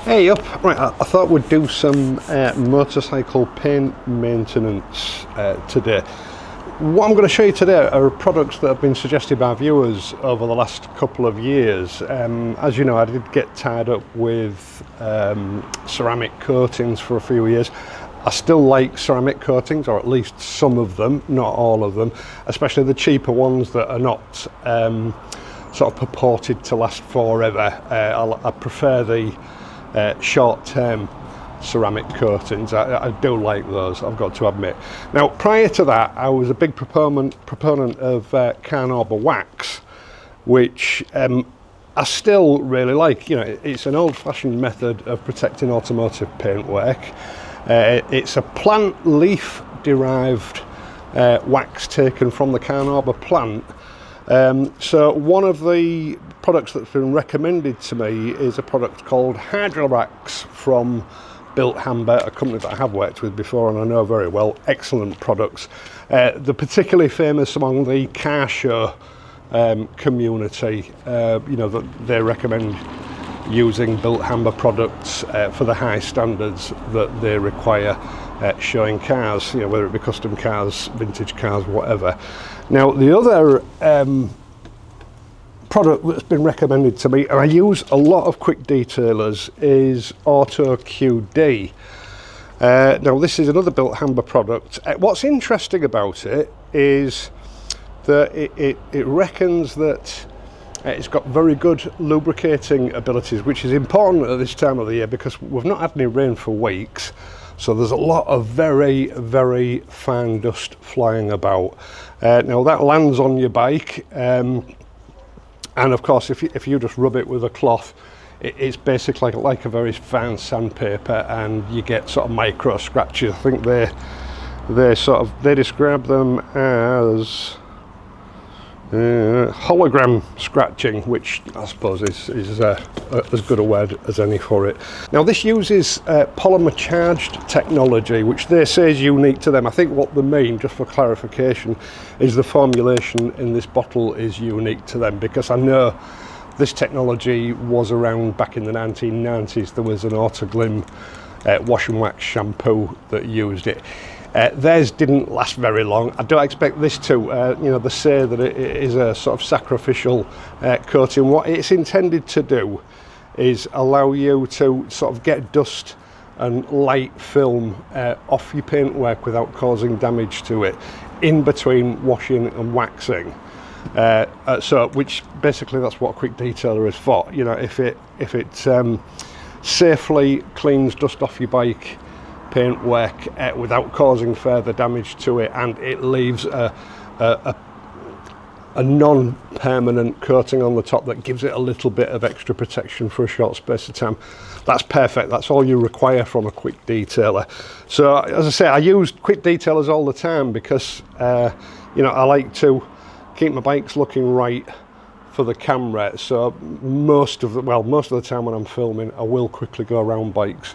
Hey up, right, I thought we'd do some motorcycle paint maintenance today. What I'm going to show you today are products that have been suggested by viewers over the last couple of years. As you know, I did get tied up with ceramic coatings for a few years. I still like ceramic coatings, or at least some of them, not all of them, especially the cheaper ones that are not sort of purported to last forever. I prefer the short-term ceramic coatings. I do like those, I've got to admit. Now, prior to that, I was a big proponent of Carnauba wax, which I still really like. You know, it's an old-fashioned method of protecting automotive paintwork. It's a plant leaf derived wax taken from the Carnauba plant. So one of the products that's been recommended to me is a product called Hydrawax from BILT Hamber, a company that I have worked with before and I know very well. Excellent products. They're particularly famous among the car show community. You know, that they recommend using BILT Hamber products for the high standards that they require showing cars, you know, whether it be custom cars, vintage cars, whatever. Now, the other product that's been recommended to me, and I use a lot of quick detailers, is Auto QD. Now, this is another BILT Hamber product. What's interesting about it is that it reckons that it's got very good lubricating abilities, which is important at this time of the year because we've not had any rain for weeks. So there's a lot of very, very fine dust flying about. Now that lands on your bike, and of course if you just rub it with a cloth, it's basically like a very fine sandpaper, and you get sort of micro scratches. I think they describe them as hologram scratching, which I suppose is as good a word as any for it. Now, this uses polymer charged technology, which they say is unique to them. I think what they mean, just for clarification, is the formulation in this bottle is unique to them, because I know this technology was around back in the 1990s. There was an Autoglim wash and wax shampoo that used it. Theirs didn't last very long. I don't expect this to. You know, they say that it is a sort of sacrificial coating. What it's intended to do is allow you to sort of get dust and light film off your paintwork without causing damage to it in between washing and waxing. So, which basically that's what a quick detailer is for. You know, if it safely cleans dust off your bike paintwork without causing further damage to it, and it leaves a non-permanent coating on the top that gives it a little bit of extra protection for a short space of time, that's perfect. That's all you require from a quick detailer. So, as I say, I use quick detailers all the time because you know, I like to keep my bikes looking right for the camera. So most of the time when I'm filming, I will quickly go around bikes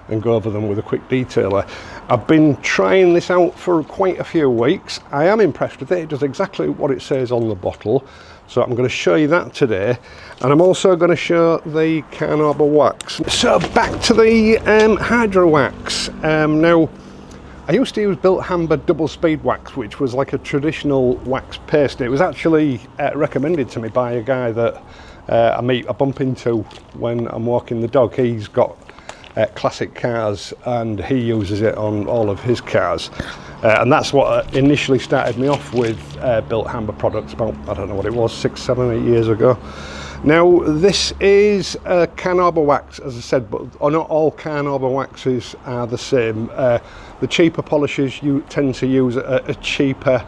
and go over them with a quick detailer. I've been trying this out for quite a few weeks. I am impressed with it. It does exactly what it says on the bottle. So I'm going to show you that today. And I'm also going to show the Carnauba wax. So back to the Hydrawax. Now, I used to use BILT Hamber double speed wax, which was like a traditional wax paste. It was actually recommended to me by a guy that I bump into when I'm walking the dog. He's got classic cars and he uses it on all of his cars, and that's what initially started me off with BILT Hamber products about, I don't know what it was, 6, 7, 8 years ago. Now, this is Carnauba wax, as I said, but not all Carnauba waxes are the same. The cheaper polishes you tend to use a cheaper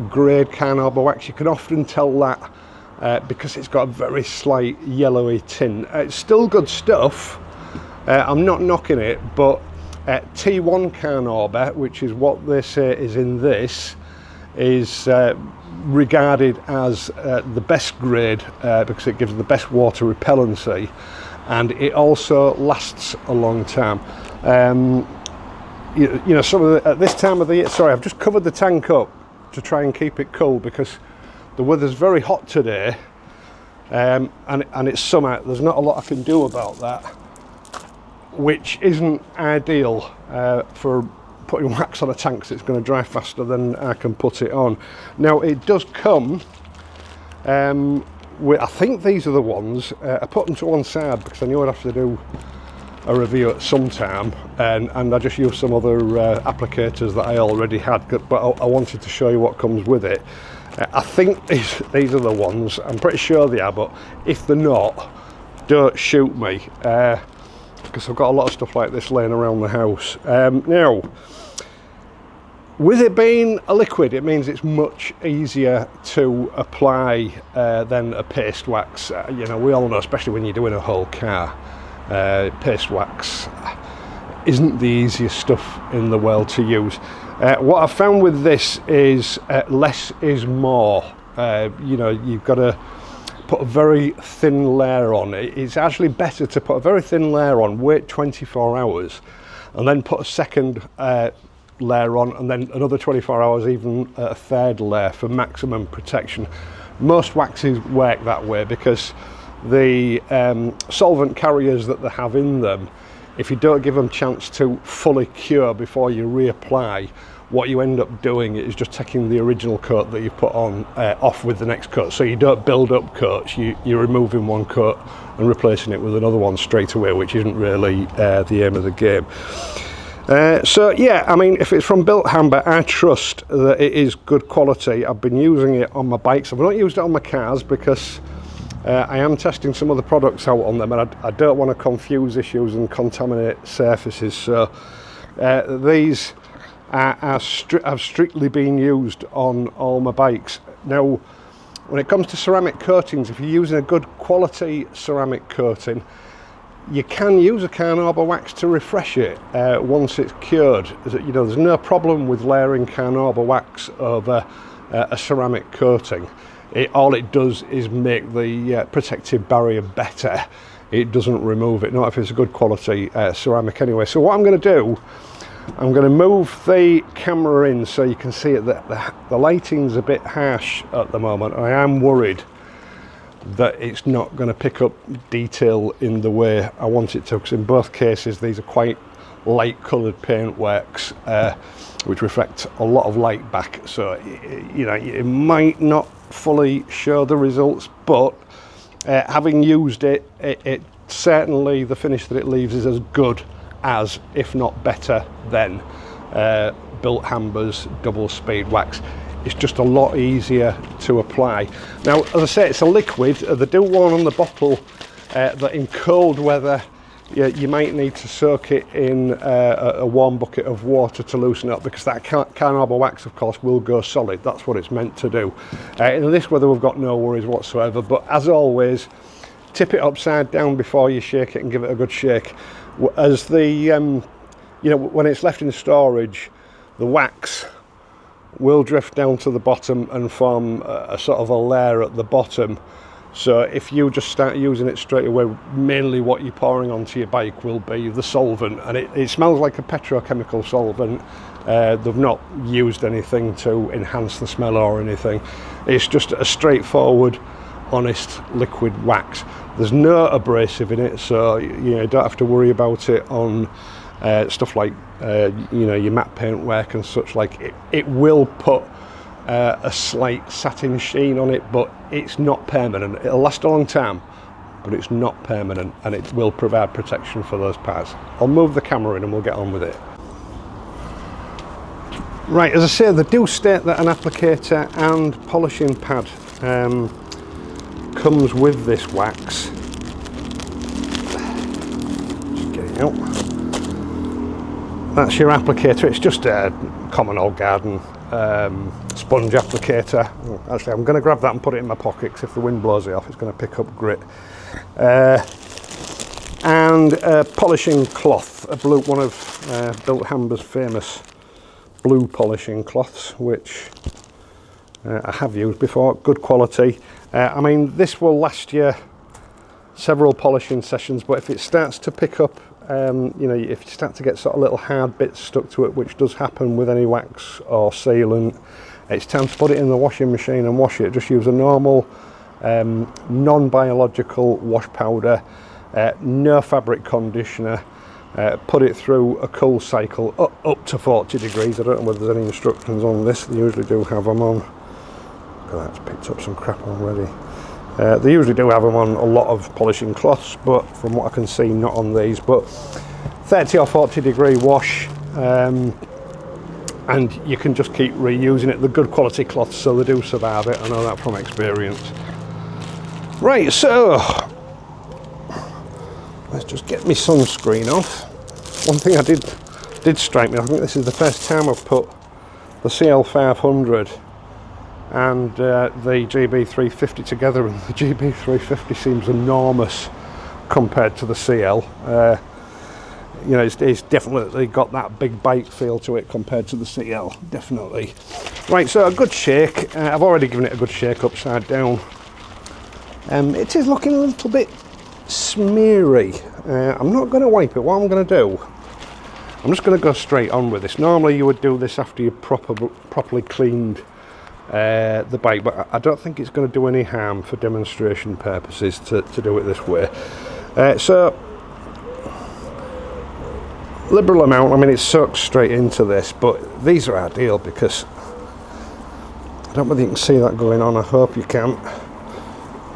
grade Carnauba wax. You can often tell that because it's got a very slight yellowy tint. It's still good stuff. I'm not knocking it, but T1 Carnauba, which is what they say is in this, is regarded as the best grade because it gives the best water repellency, and it also lasts a long time. You know, some of the, at this time of the year, sorry, I've just covered the tank up to try and keep it cool because the weather's very hot today, and it's summer. There's not a lot I can do about that. which isn't ideal for putting wax on a tank, because it's going to dry faster than I can put it on. Now it does come with, I think these are the ones, I put them to one side because I knew I'd have to do a review at some time, and I just used some other applicators that I already had, but I wanted to show you what comes with it. I think these are the ones, I'm pretty sure they are, but if they're not, don't shoot me, because I've got a lot of stuff like this laying around the house. Now, with it being a liquid, it means it's much easier to apply than a paste wax. You know, we all know, especially when you're doing a whole car, paste wax isn't the easiest stuff in the world to use. What I've found with this is less is more. You know, you've got to put a very thin layer on. It's actually better to put a very thin layer on, wait 24 hours, and then put a second layer on, and then another 24 hours, even a third layer for maximum protection. Most waxes work that way because the solvent carriers that they have in them, if you don't give them a chance to fully cure before you reapply, what you end up doing is just taking the original coat that you put on off with the next coat. So you don't build up coats, you're removing one coat and replacing it with another one straight away, which isn't really the aim of the game. So yeah, I mean, if it's from BILT Hamber, I trust that it is good quality. I've been using it on my bikes. I've not used it on my cars because I am testing some other products out on them, and I don't want to confuse issues and contaminate surfaces. So these have strictly been used on all my bikes. Now, when it comes to ceramic coatings, if you're using a good quality ceramic coating, you can use a Carnauba wax to refresh it once it's cured. You know, there's no problem with layering Carnauba wax over a ceramic coating. All it does is make the protective barrier better. It doesn't remove it, not if it's a good quality ceramic anyway. So what I'm going to do, I'm going to move the camera in so you can see it. The lighting's a bit harsh at the moment. I am worried that it's not going to pick up detail in the way I want it to, because in both cases these are quite light coloured paintworks which reflect a lot of light back, so you know, it might not fully show the results, but having used it, it certainly, the finish that it leaves is as good as, if not better than, BILT Hamber's double speed wax. It's just a lot easier to apply. Now, as I say, it's a liquid. They do warn on the bottle that in cold weather you might need to soak it in a warm bucket of water to loosen it up, because that Carnauba wax, of course, will go solid. That's what it's meant to do. In this weather, we've got no worries whatsoever, but as always, tip it upside down before you shake it and give it a good shake. As the, you know, when it's left in storage, the wax will drift down to the bottom and form a sort of a layer at the bottom. So if you just start using it straight away, mainly what you're pouring onto your bike will be the solvent, and it smells like a petrochemical solvent. They've not used anything to enhance the smell or anything. It's just a straightforward, honest liquid wax. There's no abrasive in it, so you know, you don't have to worry about it on stuff like you know, your matte paint work and such. Like it will put a slight satin sheen on it, but it's not permanent. It'll last a long time, but it's not permanent, and it will provide protection for those parts. I'll move the camera in and we'll get on with it. Right, as I say, they do state that an applicator and polishing pad comes with this wax. Just get it out. That's your applicator. It's just a common old garden sponge applicator. Actually, I'm going to grab that and put it in my pocket, because if the wind blows it off, it's going to pick up grit. And a polishing cloth, a blue, one of BILT Hamber's famous blue polishing cloths, which I have used before. Good quality. I mean, this will last you several polishing sessions, but if it starts to pick up, you know, if you start to get sort of little hard bits stuck to it, which does happen with any wax or sealant, it's time to put it in the washing machine and wash it. Just use a normal non-biological wash powder, no fabric conditioner, put it through a cool cycle up to 40 degrees. I don't know whether there's any instructions on this. They usually do have them on. God, that's picked up some crap already. They usually do have them on a lot of polishing cloths, but from what I can see, not on these. But 30 or 40 degree wash, and you can just keep reusing it. They're good quality cloths, so they do survive it. I know that from experience. Right, so let's just get my sunscreen off. One thing I did strike me, I think this is the first time I've put the CL500 and the GB350 together, and the GB350 seems enormous compared to the CL. You know, it's definitely got that big bite feel to it compared to the CL, definitely. Right, so a good shake. I've already given it a good shake upside down. It is looking a little bit smeary. I'm not going to wipe it. What I'm going to do, I'm just going to go straight on with this. Normally you would do this after you properly cleaned the bike, but I don't think it's going to do any harm for demonstration purposes to do it this way. So liberal amount. I mean, it soaks straight into this, but these are ideal because I don't know whether you can see that going on. I hope you can.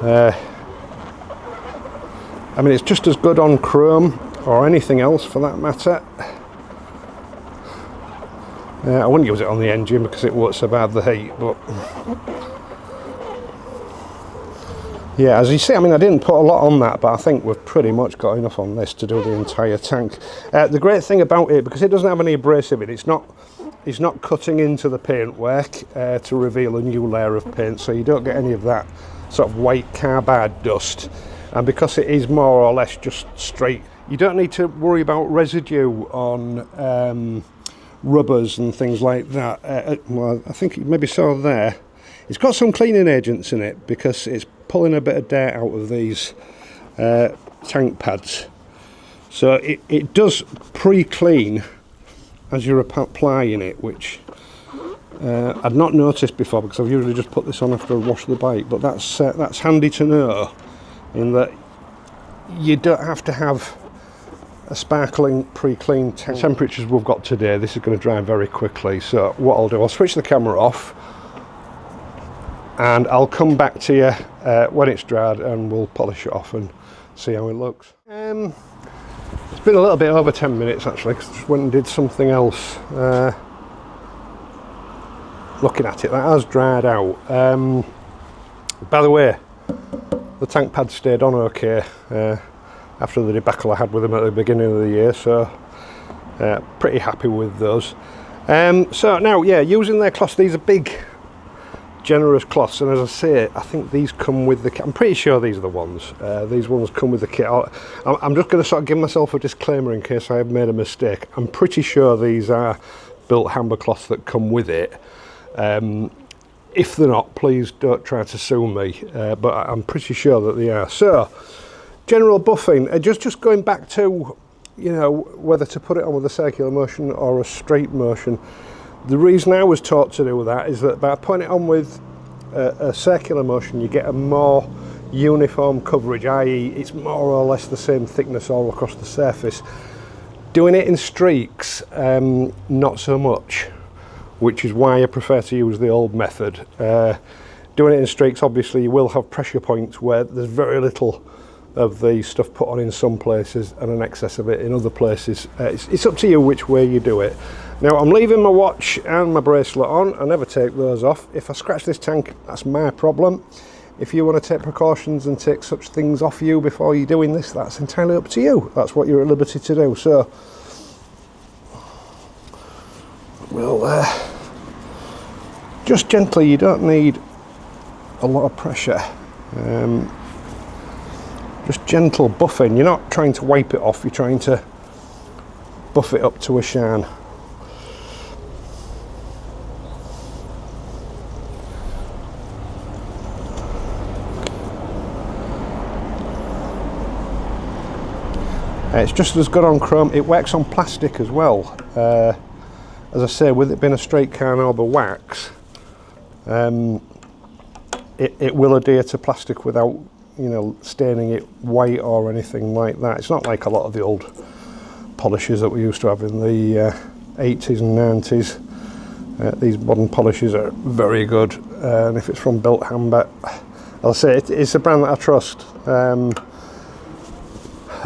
I mean, it's just as good on chrome or anything else for that matter. I wouldn't use it on the engine because it won't survive the heat, but yeah, as you see, I mean, I didn't put a lot on that, but I think we've pretty much got enough on this to do the entire tank. The great thing about it, because it doesn't have any abrasive in it, it's not cutting into the paintwork to reveal a new layer of paint, so you don't get any of that sort of white carbide dust. And because it is more or less just straight, you don't need to worry about residue on rubbers and things like that. Well, I think you maybe saw there, it's got some cleaning agents in it because it's pulling a bit of dirt out of these tank pads. So it does pre-clean as you're applying it, which I'd not noticed before because I've usually just put this on after I wash the bike, but that's handy to know, in that you don't have to have a sparkling pre-cleaned tank. The temperatures we've got today, this is going to dry very quickly, so what I'll do, I'll switch the camera off and I'll come back to you when it's dried and we'll polish it off and see how it looks. It's been a little bit over 10 minutes actually, because I just went and did something else. Looking at it, that has dried out. By the way, the tank pad stayed on okay after the debacle I had with them at the beginning of the year, so pretty happy with those. So now, yeah, using their cloths, these are big, generous cloths, and as I say, I think these come with the kit. I'm pretty sure these are the ones. These ones come with the kit. I'm just going to sort of give myself a disclaimer in case I have made a mistake. I'm pretty sure these are BILT Hamber cloths that come with it. If they're not, please don't try to sue me, but I'm pretty sure that they are. So, general buffing, just going back to, you know, whether to put it on with a circular motion or a straight motion. The reason I was taught to do that is that by putting it on with a circular motion, you get a more uniform coverage, i.e. it's more or less the same thickness all across the surface. Doing it in streaks, not so much, which is why I prefer to use the old method. Doing it in streaks, obviously you will have pressure points where there's very little of the stuff put on in some places and an excess of it in other places. It's up to you which way you do it. Now I'm leaving my watch and my bracelet on. I never take those off. If I scratch this tank, that's my problem. If you want to take precautions and take such things off you before you're doing this, that's entirely up to you. That's what you're at liberty to do. So we'll just gently, you don't need a lot of pressure. Just gentle buffing. You're not trying to wipe it off, you're trying to buff it up to a shine. It's just as good on chrome. It works on plastic as well. As I say, with it being a straight Carnauba wax, it will adhere to plastic without, you know, staining it white or anything like that. It's not like a lot of the old polishes that we used to have in the 80s and 90s. These modern polishes are very good, and if it's from BILT HAMBER, I'll say it's a brand that I trust, and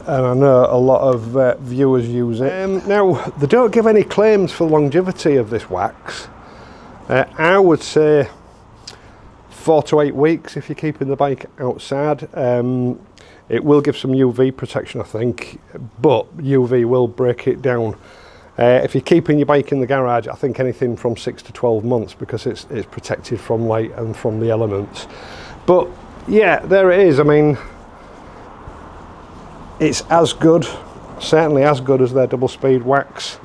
I know a lot of viewers use it. Now, they don't give any claims for longevity of this wax. I would say 4 to 8 weeks if you're keeping the bike outside. It will give some UV protection, I think, but UV will break it down. If you're keeping your bike in the garage, I think anything from 6 to 12 months, because it's protected from light and from the elements. But yeah, there it is. I mean, it's as good, certainly as good as their double speed wax.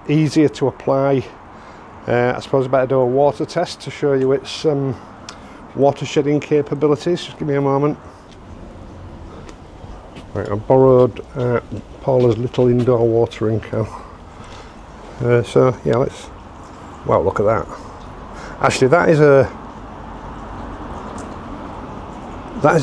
Easier to apply. I suppose I better do a water test to show you its water shedding capabilities. Just give me a moment. Right, I borrowed Paula's little indoor watering can. So yeah, let's. Wow, look at that. Actually, that is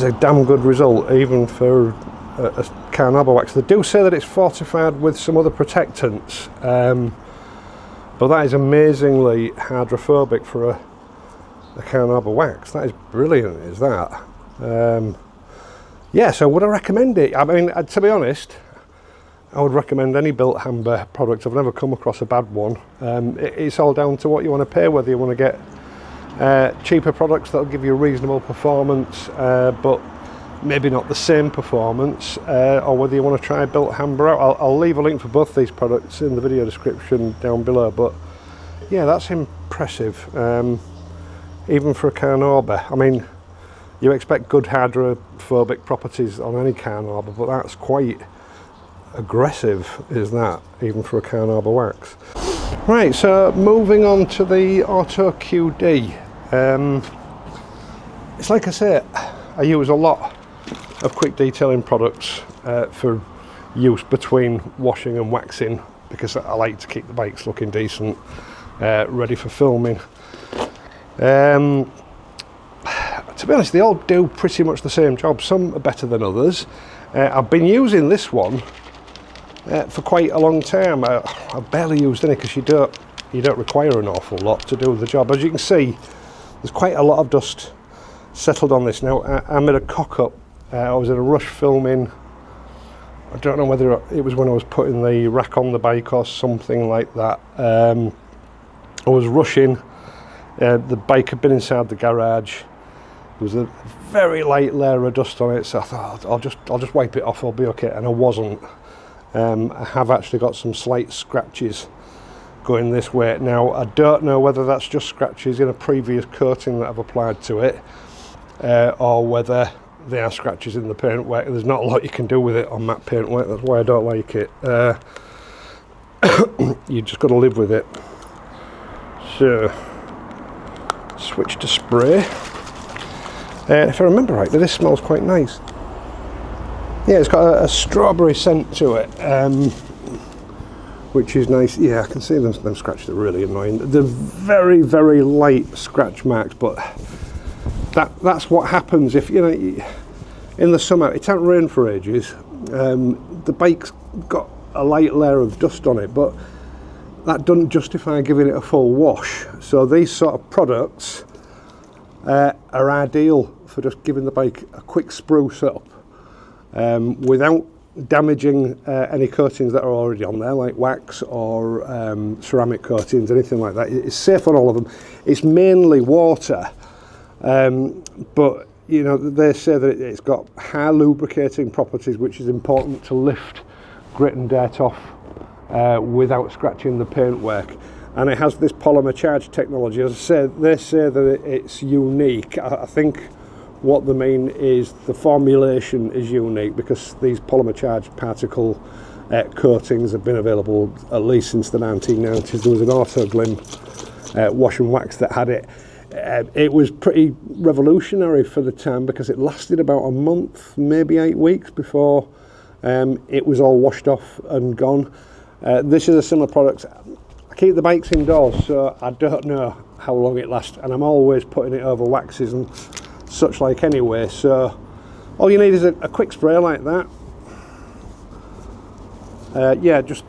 a damn good result, even for a Carnauba wax. They do say that it's fortified with some other protectants, but that is amazingly hydrophobic for a Carnauba wax. That is brilliant, is that? Yeah, so would I recommend it? I mean, to be honest, I would recommend any BILT HAMBER product. I've never come across a bad one. It's all down to what you want to pay, whether you want to get cheaper products that'll give you reasonable performance, but maybe not the same performance, or whether you want to try BILT HAMBER out. I'll leave a link for both these products in the video description down below, but yeah, that's impressive, even for a Carnauba. I mean, you expect good hydrophobic properties on any Carnauba, but that's quite aggressive, is that, even for a Carnauba wax. Right, so moving on to the Auto QD. It's like I say, I use a lot of quick detailing products for use between washing and waxing, because I like to keep the bikes looking decent, ready for filming. To be honest, they all do pretty much the same job. Some are better than others. I've been using this one for quite a long time. I've barely used any, because you don't require an awful lot to do the job. As you can see, there's quite a lot of dust settled on this. Now, I made a cock up. I was in a rush filming. I don't know whether it was when I was putting the rack on the bike or something like that. I was rushing. The bike had been inside the garage. There was a very light layer of dust on it, so I thought I'll just wipe it off, I'll be okay, and I wasn't. I have actually got some slight scratches going this way. Now, I don't know whether that's just scratches in a previous coating that I've applied to it, or whether they are scratches in the paintwork. There's not a lot you can do with it on matte paintwork, that's why I don't like it. You just got to live with it. So, switch to spray. If I remember rightly, this smells quite nice. Yeah, it's got a strawberry scent to it, which is nice. Yeah, I can see them scratches are really annoying. They're very, very light scratch marks, but that's what happens if, you know, in the summer, it hasn't rained for ages. The bike's got a light layer of dust on it, but that doesn't justify giving it a full wash. So these sort of products are ideal for just giving the bike a quick spruce up, without damaging any coatings that are already on there, like wax or ceramic coatings, anything like that. It's safe on all of them. It's mainly water, but you know, they say that it's got high lubricating properties, which is important to lift grit and dirt off without scratching the paintwork. And it has this polymer charge technology. As I said, they say that it's unique. I think what they mean is the formulation is unique, because these polymer charged particle coatings have been available at least since the 1990s. There was an Auto Glim wash and wax that had it. It was pretty revolutionary for the time, because it lasted about a month, maybe 8 weeks before it was all washed off and gone. This is a similar product. I keep the bikes indoors, so I don't know how long it lasts, and I'm always putting it over waxes and such like anyway, so all you need is a quick spray like that. yeah, just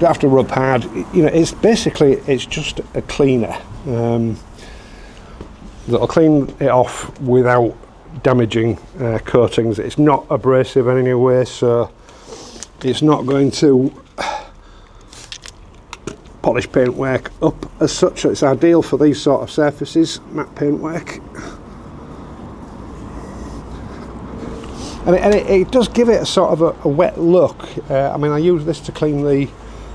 don't have to rub hard. You know, it's basically, it's just a cleaner that'll clean it off without damaging coatings. It's not abrasive in any way, so it's not going to polish paintwork up as such. So it's ideal for these sort of surfaces, matte paintwork. And it does give it a sort of a wet look. I mean, I use this to clean the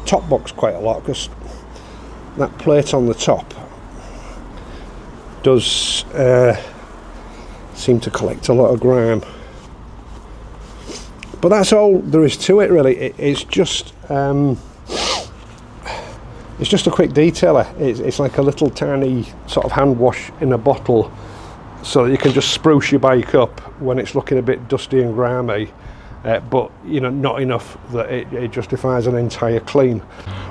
top box quite a lot, because that plate on the top does seem to collect a lot of grime. But that's all there is to it, really. It's just a quick detailer. It's like a little tiny sort of hand wash in a bottle, so that you can just spruce your bike up when it's looking a bit dusty and grimy, but you know, not enough that it justifies an entire clean.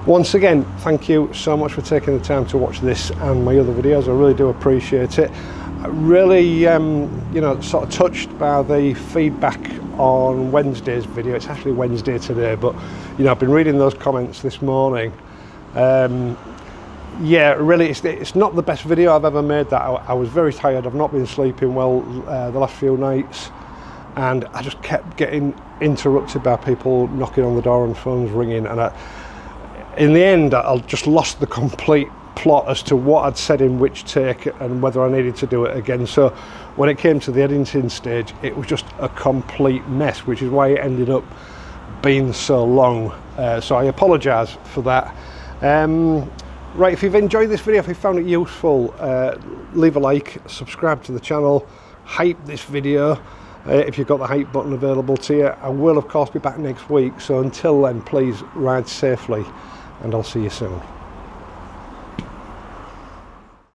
Once again, thank you so much for taking the time to watch this and my other videos. I really do appreciate it. I really you know, sort of touched by the feedback on Wednesday's video. It's actually Wednesday today, but you know, I've been reading those comments this morning. Yeah, really, it's not the best video I've ever made. That I was very tired. I've not been sleeping well the last few nights, and I just kept getting interrupted by people knocking on the door and phones ringing, and in the end I just lost the complete plot as to what I'd said in which take and whether I needed to do it again. So when it came to the editing stage, it was just a complete mess, which is why it ended up being so long. So I apologise for that. Right, if you've enjoyed this video, if you found it useful, leave a like, subscribe to the channel, hype this video if you've got the hype button available to you. I will of course be back next week, so until then, please ride safely and I'll see you soon.